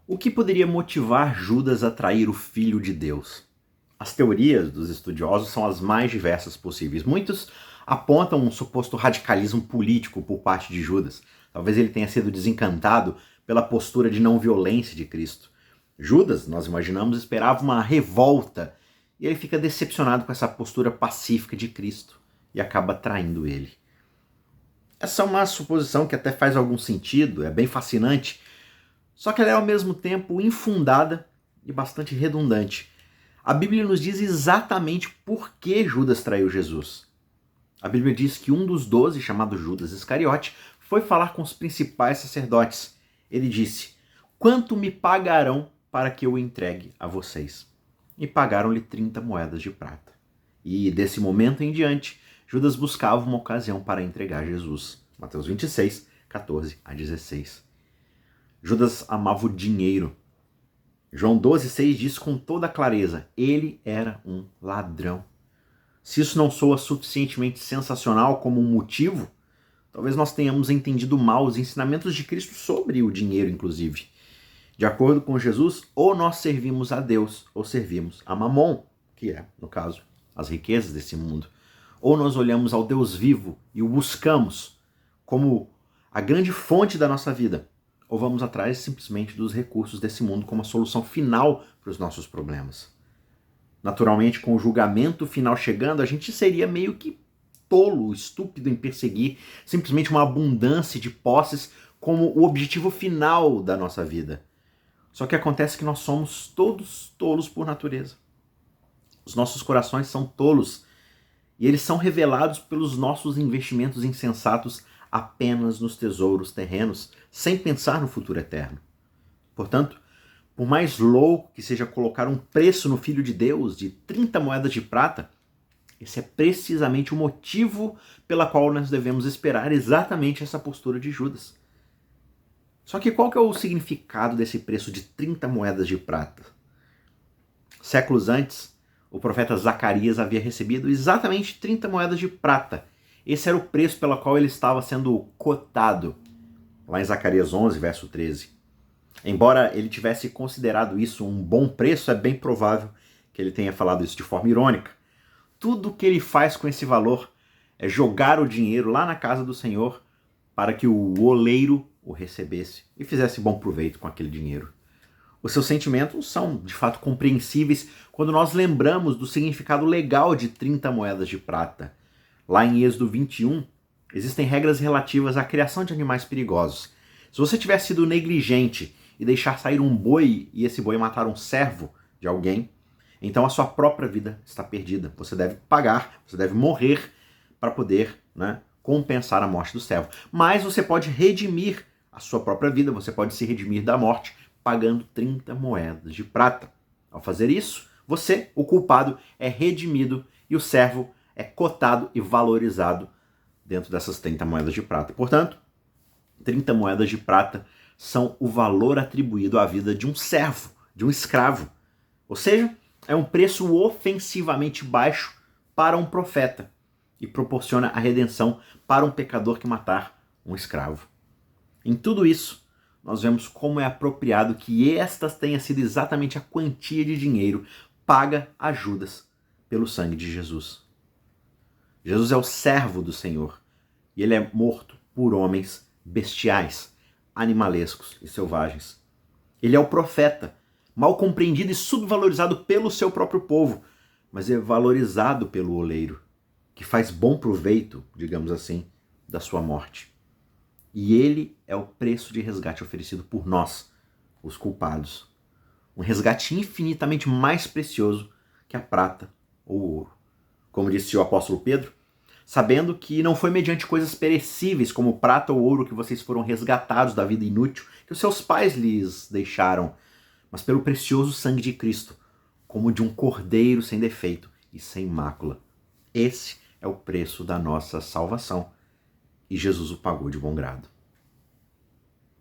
O que poderia motivar Judas a trair o Filho de Deus? As teorias dos estudiosos são as mais diversas possíveis. Muitos apontam um suposto radicalismo político por parte de Judas. Talvez ele tenha sido desencantado pela postura de não violência de Cristo. Judas, nós imaginamos, esperava uma revolta e ele fica decepcionado com essa postura pacífica de Cristo e acaba traindo ele. Essa é uma suposição que até faz algum sentido, é bem fascinante, só que ela é ao mesmo tempo infundada e bastante redundante. A Bíblia nos diz exatamente por que Judas traiu Jesus. A Bíblia diz que um dos 12, chamado Judas Iscariote, foi falar com os principais sacerdotes. Ele disse: "Quanto me pagarão para que eu o entregue a vocês?" E pagaram-lhe 30 moedas de prata. E desse momento em diante, Judas buscava uma ocasião para entregar Jesus. Mateus 26, 14 a 16. Judas amava o dinheiro. João 12,6 diz com toda clareza: ele era um ladrão. Se isso não soa suficientemente sensacional como um motivo, talvez nós tenhamos entendido mal os ensinamentos de Cristo sobre o dinheiro, inclusive. De acordo com Jesus, ou nós servimos a Deus, ou servimos a Mamon, que é, no caso, as riquezas desse mundo. Ou nós olhamos ao Deus vivo e o buscamos como a grande fonte da nossa vida, ou vamos atrás simplesmente dos recursos desse mundo como a solução final para os nossos problemas. Naturalmente, com o julgamento final chegando, a gente seria meio que tolo, estúpido em perseguir simplesmente uma abundância de posses como o objetivo final da nossa vida. Só que acontece que nós somos todos tolos por natureza. Os nossos corações são tolos e eles são revelados pelos nossos investimentos insensatos apenas nos tesouros terrenos, sem pensar no futuro eterno. Portanto, por mais louco que seja colocar um preço no Filho de Deus de 30 moedas de prata, esse é precisamente o motivo pela qual nós devemos esperar exatamente essa postura de Judas. Só que qual que é o significado desse preço de 30 moedas de prata? Séculos antes, o profeta Zacarias havia recebido exatamente 30 moedas de prata. Esse era o preço pelo qual ele estava sendo cotado, lá em Zacarias 11, verso 13. Embora ele tivesse considerado isso um bom preço, é bem provável que ele tenha falado isso de forma irônica. Tudo que ele faz com esse valor é jogar o dinheiro lá na casa do Senhor para que o oleiro o recebesse e fizesse bom proveito com aquele dinheiro. Os seus sentimentos são, de fato, compreensíveis quando nós lembramos do significado legal de 30 moedas de prata. Lá em Êxodo 21, existem regras relativas à criação de animais perigosos. Se você tiver sido negligente e deixar sair um boi e esse boi matar um servo de alguém, então a sua própria vida está perdida. Você deve pagar, você deve morrer para poder, compensar a morte do servo. Mas você pode redimir a sua própria vida, você pode se redimir da morte pagando 30 moedas de prata. Ao fazer isso, você, o culpado, é redimido e o servo é cotado e valorizado dentro dessas 30 moedas de prata. Portanto, 30 moedas de prata são o valor atribuído à vida de um servo, de um escravo. Ou seja, é um preço ofensivamente baixo para um profeta e proporciona a redenção para um pecador que matar um escravo. Em tudo isso, nós vemos como é apropriado que esta tenha sido exatamente a quantia de dinheiro paga a Judas pelo sangue de Jesus. Jesus é o servo do Senhor e ele é morto por homens bestiais, animalescos e selvagens. Ele é o profeta, mal compreendido e subvalorizado pelo seu próprio povo, mas é valorizado pelo oleiro, que faz bom proveito, digamos assim, da sua morte. E ele é o preço de resgate oferecido por nós, os culpados. Um resgate infinitamente mais precioso que a prata ou o ouro. Como disse o apóstolo Pedro, sabendo que não foi mediante coisas perecíveis como prata ou ouro que vocês foram resgatados da vida inútil que os seus pais lhes deixaram, mas pelo precioso sangue de Cristo, como de um cordeiro sem defeito e sem mácula. Esse é o preço da nossa salvação e Jesus o pagou de bom grado.